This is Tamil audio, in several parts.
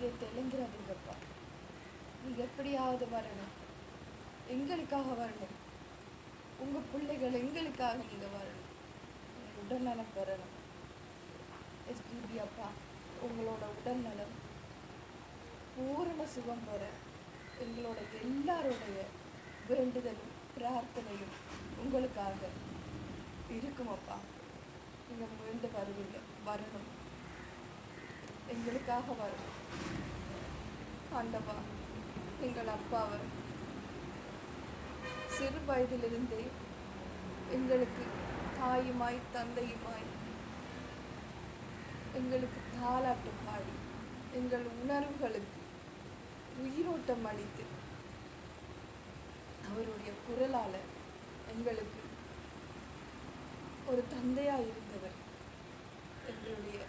இதயத்தை இழங்கிறாதீங்கப்பா. நீங்க எப்படியாவது வரணும், எங்களுக்காக வரணும். உங்க பிள்ளைகள் எங்களுக்காக நீங்க வரணும், உடல்நலம் பெறணும். எஸ்பிபி அப்பா, உங்களோட உடல்நலம் பூரண சுகம் பெற எங்களோட எல்லாருடைய வேண்டுதலும் பிரார்த்தனையும் உங்களுக்காக இருக்கும் அப்பா. நீங்கள் மீண்டு வருவீங்க, வரணும், எங்களுக்காக வரணும். ஆண்டவா, எங்கள் அப்பாவை சிறு வயதிலிருந்தே எங்களுக்கு தாயுமாய் தந்தையுமாய் எங்களுக்கு தாலாட்டு பாடி எங்கள் உணர்வுகளுக்கு உயிரோட்டம் அளித்து அவருடைய குரலால் எங்களுக்கு ஒரு தந்தையாக இருந்தவர் எங்களுடைய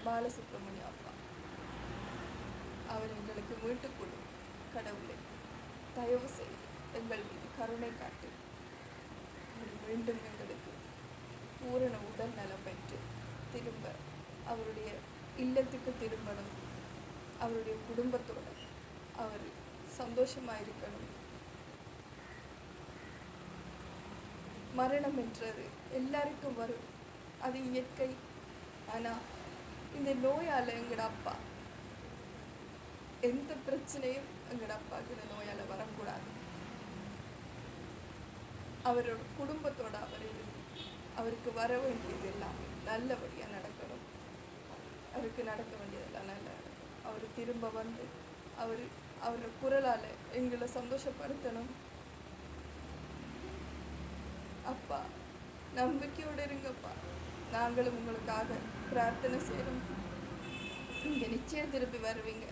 பாலசுப்ரமணிய அப்பா. அவர் எங்களுக்கு மீட்டுக் கொடு கடவுளை, தயவு செய்து எங்கள் மீது கருணை காட்டு. மீண்டும் எங்களுக்கு பூரண உடல் நலம் பெற்று திரும்ப அவருடைய இல்லத்துக்கு திரும்பணும், அவருடைய குடும்பத்தோடு அவர் சந்தோஷமாக இருக்கணும். மரணம் என்றது எல்லாருக்கும் வரும், அது இயற்கை. ஆனால் இந்த நோயால் எங்களோட அப்பா எந்த பிரச்சனையும் எங்களோட அப்பாவுக்கு இந்த நோயால் வரக்கூடாது. அவரோட குடும்பத்தோடு அவர் இருந்து அவருக்கு வர வேண்டியது எல்லாமே நல்லபடியாக நடக்கணும். அவருக்கு நடக்க வேண்டியதெல்லாம் நல்லா நடக்கும். அவர் திரும்ப வந்து அவரோட குரலால் எங்களை சந்தோஷப்படுத்தணும். அப்பா, நம்பிக்கையோடு இருங்கப்பா. நாங்களும் உங்களுக்காக பிரார்த்தனை செய்யணும். நீங்கள் நிச்சயம் திரும்பி வருவீங்க.